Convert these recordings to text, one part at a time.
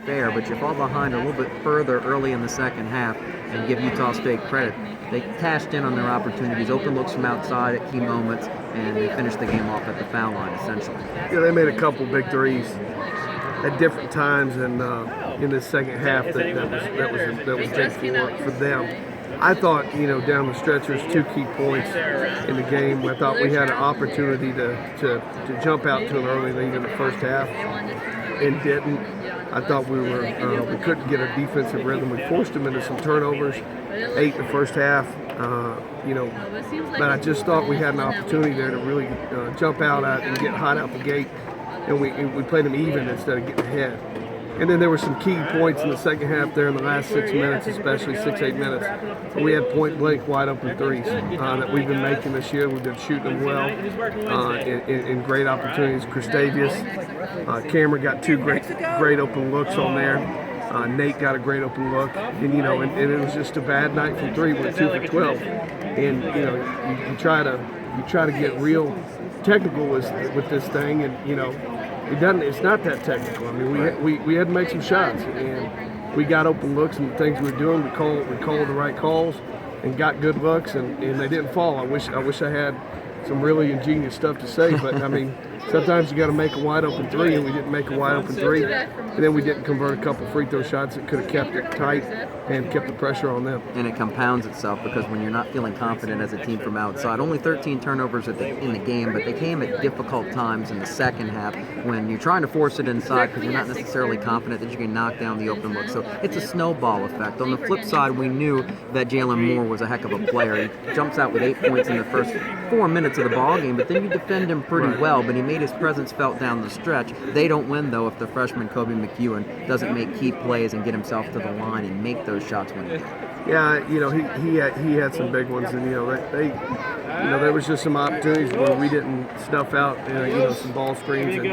fair, but you fall behind a little bit further early in the second half, and give Utah State credit. They cashed in on their opportunities, open looks from outside at key moments, and they finished the game off at the foul line, essentially. Yeah, they made a couple big threes at different times in the second half that was big for them. I thought, down the stretch, there's 2 key points in the game. I thought we had an opportunity to jump out to an early lead in the first half and didn't. I thought we couldn't get a defensive rhythm. We forced them into some turnovers, 8 in the first half. But I just thought we had an opportunity there to really jump out at and get hot out the gate, and we played them even instead of getting ahead. And then there were some key points in the second half there in the last 6 minutes, especially 6-8 minutes. We had point-blank wide-open threes that we've been making this year. We've been shooting them well in great opportunities. Christavius, Cameron got 2 great open looks on there. Nate got a great open look, and it was just a bad night from 3. We're 2 for 12, and you try to get real technical with this thing, and it's not that technical. I mean, we had to make some shots, and we got open looks and the things we were doing. We called the right calls and got good looks, and they didn't fall. I wish I had some really ingenious stuff to say, but I mean, sometimes you got to make a wide open 3, and we didn't make a wide open 3, and then we didn't convert a couple free throw shots that could have kept it tight and kept the pressure on them. And it compounds itself because when you're not feeling confident as a team from outside, only 13 turnovers in the game, but they came at difficult times in the second half when you're trying to force it inside because you're not necessarily confident that you can knock down the open look. So it's a snowball effect. On the flip side, we knew that Jalen Moore was a heck of a player. He jumps out with 8 points in the first 4 minutes of the ball game, but then you defend him pretty well, but he made his presence felt down the stretch. They don't win, though, if the freshman Kobe McEwen doesn't make key plays and get himself to the line and make those shots when he can. Yeah, he had some big ones, and there was just some opportunities where we didn't snuff out some ball screens and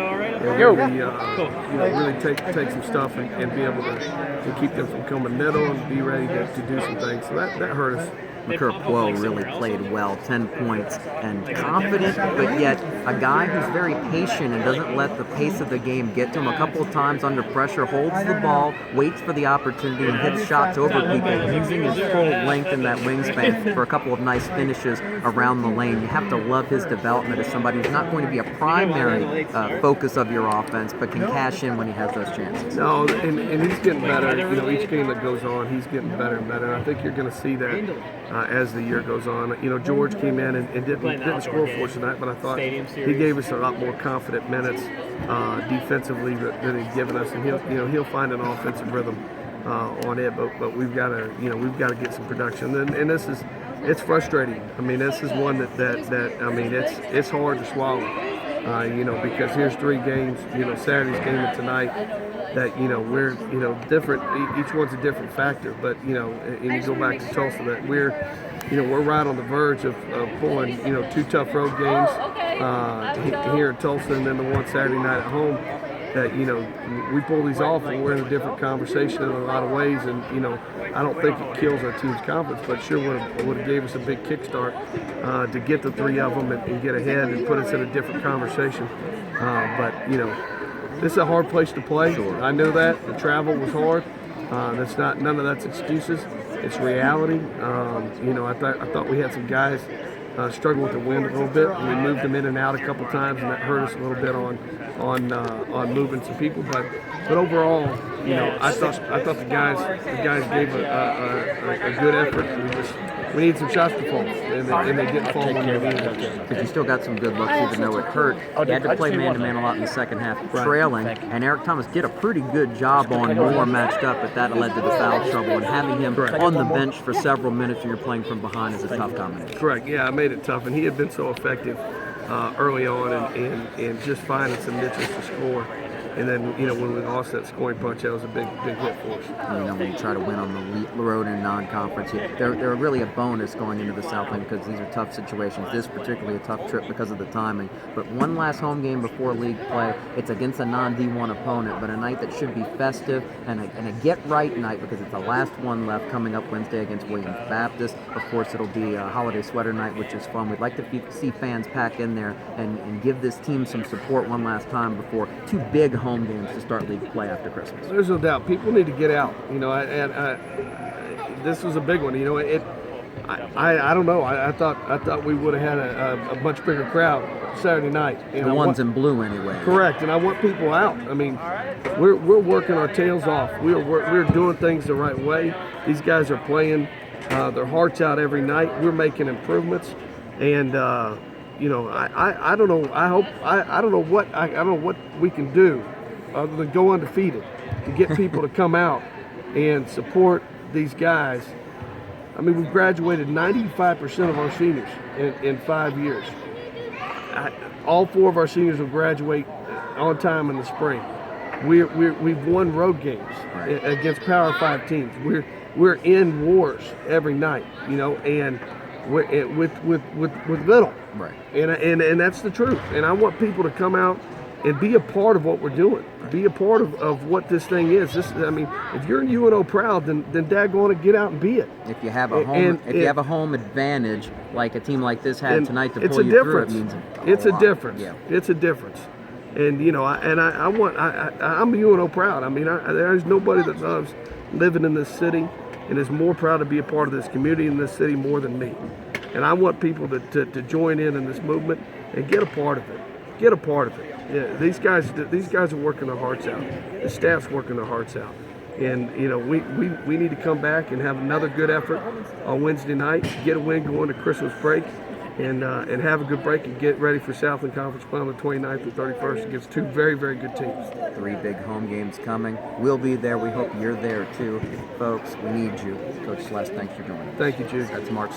really take some stuff and be able to keep them from coming middle and be ready to do some things. So that hurt us. Makur Poe really played well, 10 points, and confident, but yet a guy who's very patient and doesn't let the pace of the game get to him. A couple of times under pressure, holds the ball, waits for the opportunity, and hits shots over people, using his full length in that wingspan for a couple of nice finishes around the lane. You have to love his development as somebody who's not going to be a primary focus of your offense, but can cash in when he has those chances. No, and he's getting better. Each game that goes on, he's getting better and better. And I think you're going to see that as the year goes on. George came in and didn't score for us tonight, but I thought he gave us a lot more confident minutes defensively than he'd given us, and he'll find an offensive rhythm on it. But we've got to get some production, and it's frustrating. I mean, this is one that I mean it's hard to swallow. Because here's 3 games, Saturday's game and tonight, that, we're, different. Each one's a different factor, but, and you go back to Tulsa, that we're right on the verge of pulling, 2 tough road games here in Tulsa, and then the one Saturday night at home. That we pull these off and we're in a different conversation in a lot of ways, and I don't think it kills our team's confidence, but sure would have gave us a big kickstart to get the 3 of them and get ahead and put us in a different conversation. But this is a hard place to play. Sure. I know that the travel was hard. None of that's excuses. It's reality. I thought we had some guys struggle with the wind a little bit, and we moved them in and out a couple times, and that hurt us a little bit on moving some people. But overall, I thought the guys gave a good effort. We need some shots to fall, and they didn't fall when they needed them. But you still got some good looks, even though it hurt. You had to play man-to-man a lot in the second half, trailing, and Eric Thomas did a pretty good job on Moore matched up, but that led to the foul trouble. And having him on the bench for several minutes when you're playing from behind is a tough combination. Correct. Yeah, I made it tough, and he had been so effective early on and just finding some niches to score. And then, when we lost that scoring punch, that was a big hit for us. When you try to win on the road in non-conference, they're really a bonus going into the Southland because these are tough situations. This particularly a tough trip because of the timing. But one last home game before league play. It's against a non-D1 opponent, but a night that should be festive and a get-right night because it's the last one left coming up Wednesday against Williams Baptist. Of course, it'll be a holiday sweater night, which is fun. We'd like to see fans pack in there and give this team some support one last time before 2 big home home games to start league play after Christmas. There's no doubt. People need to get out. This was a big one. I don't know. I thought we would have had a much bigger crowd Saturday night. The ones in blue, anyway. Correct, and I want people out. I mean, we're working our tails off. We're doing things the right way. These guys are playing their hearts out every night. We're making improvements, and I don't know. I don't know what we can do other than go undefeated to get people to come out and support these guys. I mean, we've graduated 95% of our seniors in 5 years. All 4 of our seniors will graduate on time in the spring. We've won road games against Power 5 teams. We're in wars every night, and with little. Right. And that's the truth. And I want people to come out and be a part of what we're doing. Be a part of what this thing is. If you're in UNO proud, then daggone it, get out and be it. If you have a home, you have a home advantage like a team like this had tonight to pull you through, it means it's a lot. difference. Yeah. It's a difference. And I'm UNO proud. I mean, there's nobody that loves living in this city and is more proud to be a part of this community in this city more than me. And I want people to join in this movement and get a part of it. Get a part of it. Yeah, these guys are working their hearts out. The staff's working their hearts out. And we need to come back and have another good effort on Wednesday night, get a win going to Christmas break, and have a good break and get ready for Southland Conference play on the 29th and 31st against 2 very, very good teams. 3 big home games coming. We'll be there. We hope you're there too. Folks, we need you. Coach Sless, thanks for joining us. Thank you, Jude. That's Mark